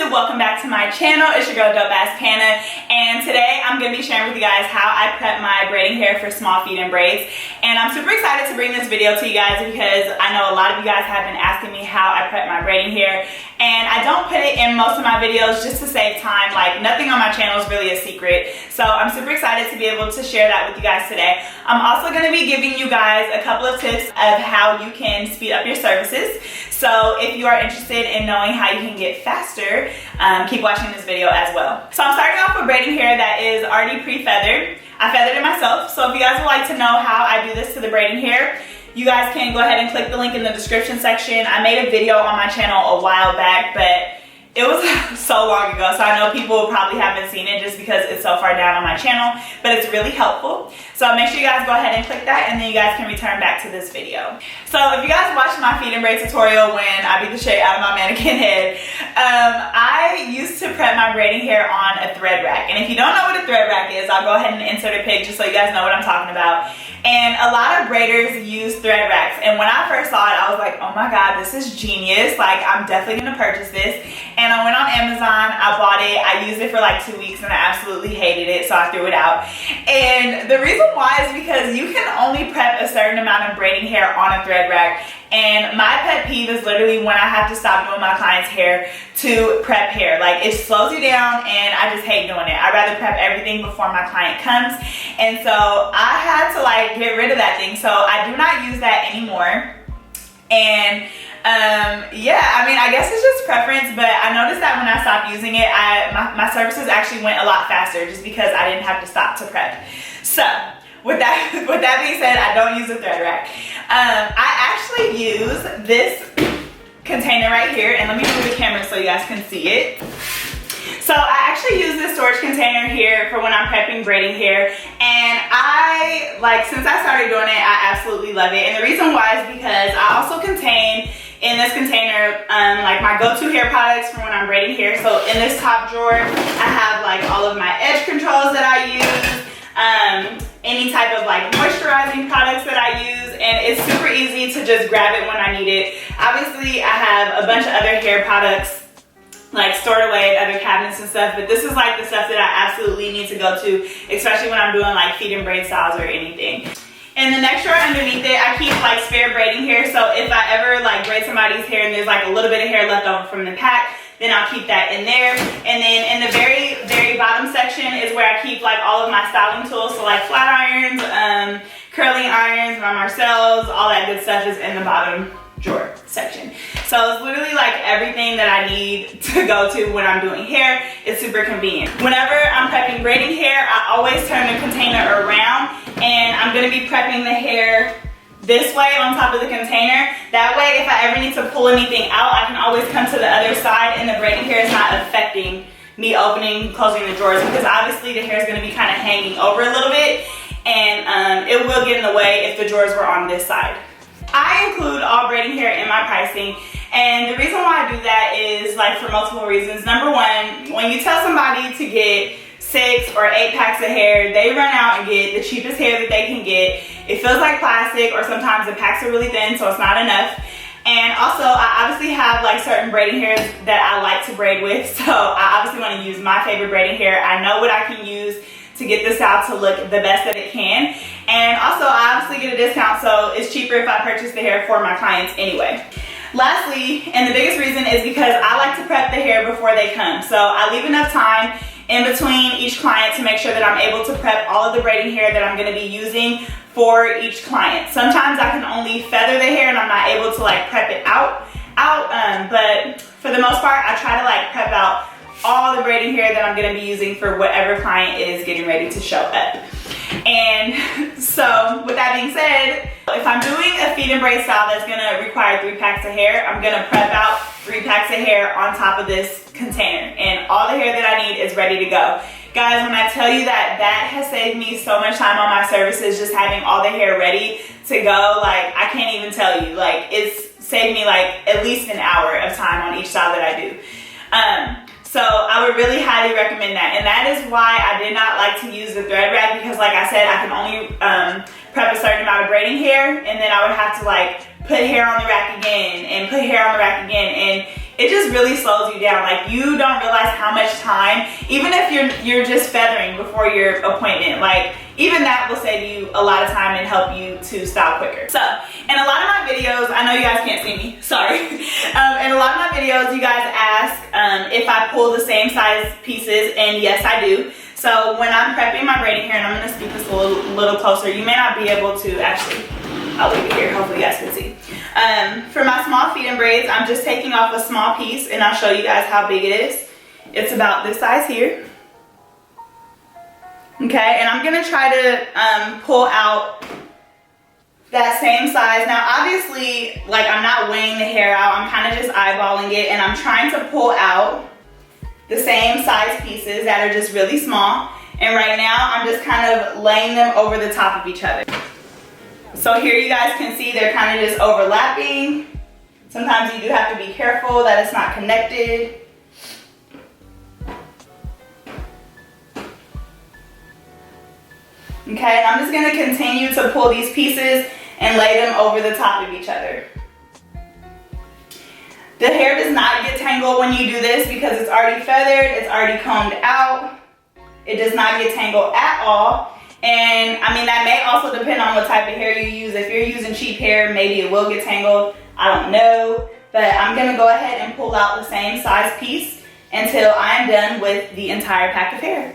YouTube, welcome back to my channel. It's your girl DOPEaxxPANA, and today I'm going to be sharing with you guys how I prep my braiding hair for small feet and braids. And I'm super excited to bring this video to you guys because I know a lot of you guys have been asking me how I prep my braiding hair, and I don't put it in most of my videos just to save time. Like, nothing on my channel is really a secret, so I'm super excited to be able to share that with you guys today. I'm also going to be giving you guys a couple of tips of how you can speed up your services. So if you are interested in knowing how you can get faster, keep watching this video as well. So I'm starting off with braiding hair that is already pre-feathered. I feathered it myself, so if you guys would like to know how I do this to the braiding hair, you guys can go ahead and click the link in the description section. I made a video on my channel a while back, but it was so long ago, so I know people probably haven't seen it just because it's so far down on my channel, but it's really helpful. So make sure you guys go ahead and click that, and then you guys can return back to this video. So if you guys watched my feed and braid tutorial when I beat the shade out of my mannequin head, I used to prep my braiding hair on a thread rack. And if you don't know what a thread rack is, I'll go ahead and insert a pic just so you guys know what I'm talking about. And a lot of braiders use thread racks, and when I first saw it, I was like, oh my god, this is genius. Like, I'm definitely gonna purchase this. And I went on Amazon, I bought it, I used it for like 2 weeks, and I absolutely hated it, so I threw it out. And the reason why is because you can only prep a certain amount of braiding hair on a thread rack. And my pet peeve is literally when I have to stop doing my client's hair to prep hair. Like, it slows you down, and I just hate doing it. I'd rather prep everything before my client comes. And so I had to like get rid of that thing. So I do not use that anymore. And yeah, I mean, I guess it's just preference, but I noticed that when I stopped using it, my services actually went a lot faster just because I didn't have to stop to prep. So with that being said, I don't use a thread rack. I actually use this container right here, and let me move the camera so you guys can see it. So I actually use this storage container here for when I'm prepping braiding hair, and since I started doing it, I absolutely love it. And the reason why is because I also contain in this container like my go-to hair products for when I'm braiding hair. So in this top drawer, I have like all of my edge controls that I use, any type of like moisturizing products that I use, and it's super easy to just grab it when I need it. Obviously, I have a bunch of other hair products like stored away at other cabinets and stuff, but this is like the stuff that I absolutely need to go to, especially when I'm doing like feed and braid styles or anything. In the next drawer underneath it, I keep like spare braiding hair, so if I ever like braid somebody's hair and there's like a little bit of hair left over from the pack, then I'll keep that in there. And then in the very, very bottom section is where I keep like all of my styling tools, so like flat irons, curling irons, my Marcells, all that good stuff is in the bottom drawer section. So it's literally like everything that I need to go to when I'm doing hair. It's super convenient. Whenever I'm prepping braiding hair, I always turn the container around, and I'm gonna be prepping the hair this way on top of the container. That way, if I ever need to pull anything out, I can always come to the other side, and the braiding hair is not affecting me opening, closing the drawers, because obviously the hair is gonna be kind of hanging over a little bit, and it will get in the way if the drawers were on this side. I include all braiding hair in my pricing, and the reason why I do that is like for multiple reasons. Number one, when you tell somebody to get 6 or 8 packs of hair, they run out and get the cheapest hair that they can get. It feels like plastic, or sometimes the packs are really thin, so it's not enough. And also, I obviously have like certain braiding hairs that I like to braid with, so I obviously want to use my favorite braiding hair. I know what I can use to get this out to look the best that it can. And also, I obviously get a discount, so it's cheaper if I purchase the hair for my clients anyway. Lastly, and the biggest reason is because I like to prep the hair before they come. So I leave enough time in between each client to make sure that I'm able to prep all of the braiding hair that I'm gonna be using for each client. Sometimes I can only feather the hair and I'm not able to like prep it out, but for the most part, I try to like prep out all the braiding hair that I'm gonna be using for whatever client is getting ready to show up. And so with that being said, if I'm doing a feed and braid style that's gonna require 3 packs of hair, I'm gonna prep out 3 packs of hair on top of this container, and all the hair that I need is ready to go. Guys, when I tell you that has saved me so much time on my services, just having all the hair ready to go, like, I can't even tell you. Like, it's saved me like at least an hour of time on each style that I do. So I would really highly recommend that. And that is why I did not like to use the thread rack, because like I said, I can only prep a certain amount of braiding hair, and then I would have to like put hair on the rack again and put hair on the rack again. And it just really slows you down. Like, you don't realize how much time, even if you're just feathering before your appointment, like even that will save you a lot of time and help you to style quicker. So in a lot of my videos, I know you guys can't see me, sorry. In a lot of my videos, you guys ask if I pull the same size pieces, and yes, I do. So when I'm prepping my braiding hair, and I'm gonna speak this a little closer, you may not be able to actually, I'll leave it here, hopefully you guys can see. For my small feet and braids, I'm just taking off a small piece, and I'll show you guys how big it is. It's about this size here. Okay, and I'm gonna try to pull out that same size. Now obviously, like, I'm not weighing the hair out, I'm kind of just eyeballing it, and I'm trying to pull out the same size pieces that are just really small. And right now, I'm just kind of laying them over the top of each other. So here you guys can see they're kind of just overlapping. Sometimes you do have to be careful that it's not connected. Okay, and I'm just gonna continue to pull these pieces and lay them over the top of each other. The hair does not get tangled when you do this because it's already feathered, it's already combed out. It does not get tangled at all. And I mean, that may also depend on what type of hair you use. If you're using cheap hair, maybe it will get tangled, I don't know. But I'm gonna go ahead and pull out the same size piece until I'm done with the entire pack of hair.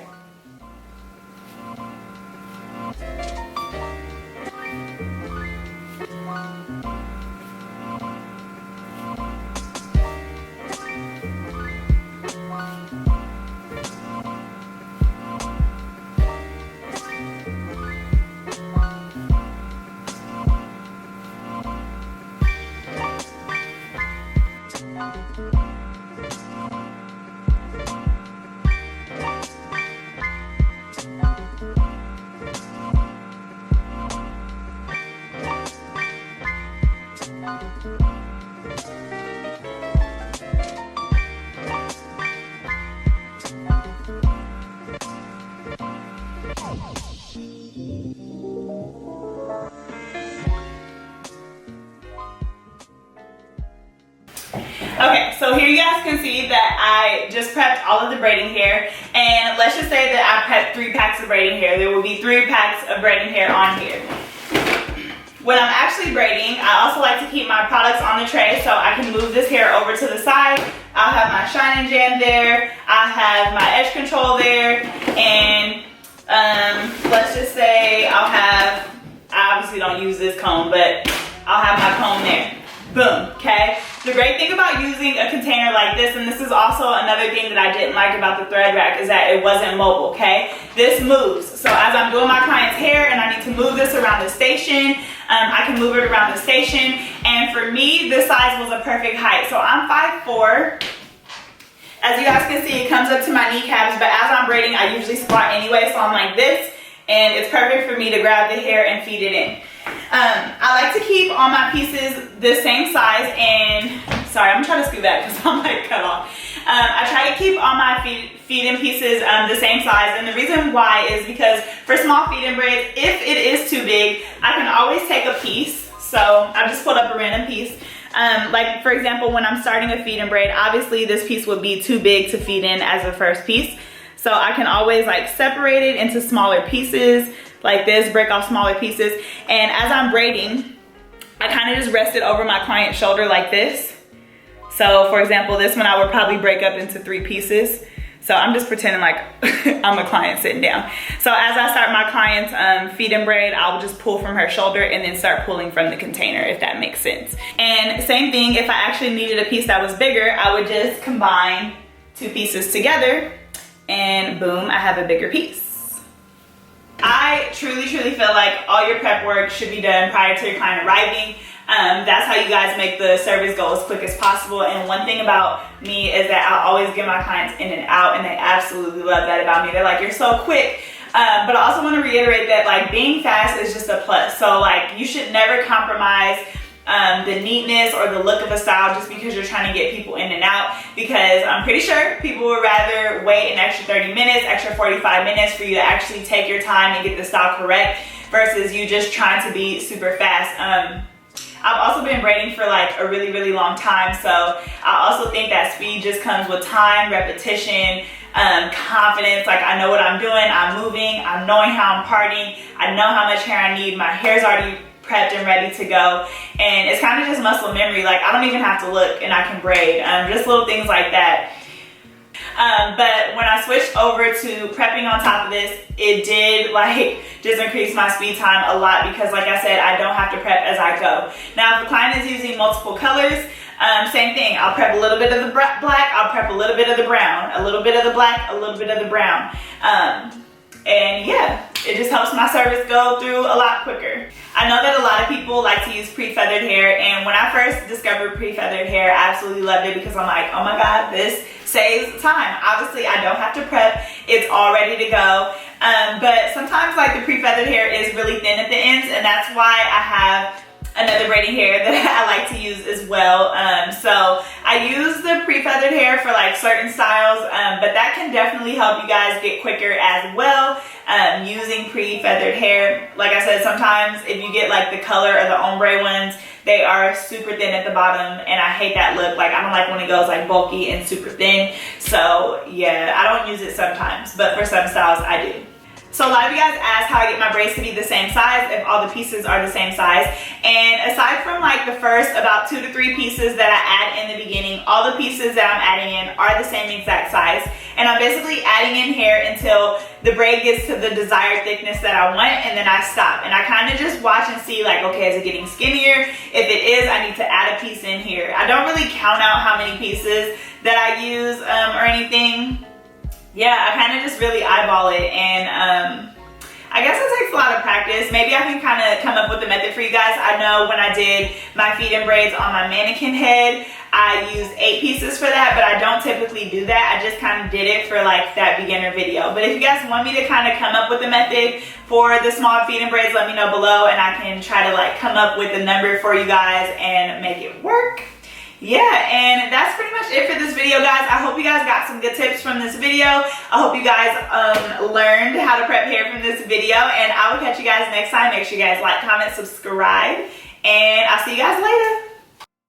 Okay, so here you guys can see that I just prepped all of the braiding hair, and let's just say that I prepped 3 packs of braiding hair. There will be 3 packs of braiding hair on here. When I'm actually braiding, I also like to keep my products on the tray so I can move this hair over to the side. I'll have my shine and jam there, I'll have my edge control there, and let's just say I obviously don't use this comb, but I'll have my comb there. Boom, okay? The great thing about using a container like this, and this is also another thing that I didn't like about the thread rack, is that it wasn't mobile, okay? This moves. So as I'm doing my client's hair and I need to move this around the station, I can move it around the station. And for me, this size was a perfect height. So I'm 5'4". As you guys can see, it comes up to my kneecaps, but as I'm braiding, I usually squat anyway, so I'm like this, and it's perfect for me to grab the hair and feed it in. I like to keep all my pieces the same size, and sorry, I'm trying to scoot back because I'm like cut off. I try to keep all my feed-in pieces the same size, and the reason why is because for small feed-in braids, if it is too big, I can always take a piece. So I just pulled up a random piece. Like for example, when I'm starting a feed-in braid, obviously this piece would be too big to feed in as the first piece. So I can always like separate it into smaller pieces like this, break off smaller pieces. And as I'm braiding, I kind of just rest it over my client's shoulder like this. So for example, this one I would probably break up into 3 pieces. So I'm just pretending like I'm a client sitting down. So as I start my client's feed-in braid, I'll just pull from her shoulder and then start pulling from the container, if that makes sense. And same thing, if I actually needed a piece that was bigger, I would just combine 2 pieces together and boom, I have a bigger piece. I truly feel like all your prep work should be done prior to your client arriving. That's how you guys make the service go as quick as possible. And one thing about me is that I always get my clients in and out, and they absolutely love that about me. They're like, you're so quick. But I also want to reiterate that like being fast is just a plus. So like you should never compromise the neatness or the look of a style just because you're trying to get people in and out, because I'm pretty sure people would rather wait an extra 30 minutes, extra 45 minutes for you to actually take your time and get the style correct versus you just trying to be super fast. I've also been braiding for like a really long time, so I also also think that speed just comes with time, repetition, confidence. Like, I know what I'm doing, I'm moving, I'm knowing how I'm parting, I know how much hair I need, my hair's already prepped and ready to go, and it's kind of just muscle memory. Like, I don't even have to look and I can braid, just little things like that. But when I switched over to prepping on top of this, it did like just increase my speed time a lot, because like I said, I don't have to prep as I go. Now, if the client is using multiple colors, same thing. I'll prep a little bit of the black, I'll prep a little bit of the brown, a little bit of the black, a little bit of the brown. And yeah, it just helps my service go through a lot quicker. I know that a lot of people like to use pre-feathered hair, and when I first discovered pre-feathered hair, I absolutely loved it, because I'm like, oh my God, this saves time. Obviously, I don't have to prep. It's all ready to go. But sometimes like the pre-feathered hair is really thin at the ends, and that's why I have another braiding hair that I like to use as well. So I use the pre-feathered hair for like certain styles, but that can definitely help you guys get quicker as well. Using pre-feathered hair, like I said, sometimes if you get like the color or the ombre ones, they are super thin at the bottom, and I hate that look. Like, I don't like when it goes like bulky and super thin. So yeah, I don't use it sometimes, but for some styles I do. So a lot of you guys ask how I get my braids to be the same size, if all the pieces are the same size. And aside from like the first about 2 to 3 pieces that I add in the beginning, all the pieces that I'm adding in are the same exact size. And I'm basically adding in hair until the braid gets to the desired thickness that I want, and then I stop. And I kind of just watch and see like, okay, is it getting skinnier? If it is, I need to add a piece in here. I don't really count out how many pieces that I use or anything. Yeah, I kind of just really eyeball it, and I guess it takes a lot of practice. Maybe I can kind of come up with a method for you guys. I know when I did my feet and braids on my mannequin head, I used 8 pieces for that, but I don't typically do that. I just kind of did it for like that beginner video. But if you guys want me to kind of come up with a method for the small feet and braids, let me know below, and I can try to like come up with a number for you guys and make it work. Yeah, and that's pretty much it for this video, guys. I hope you guys got some good tips from this video. I hope you guys learned how to prep hair from this video, and I will catch you guys next time. Make sure you guys like, comment, subscribe, and I'll see you guys later.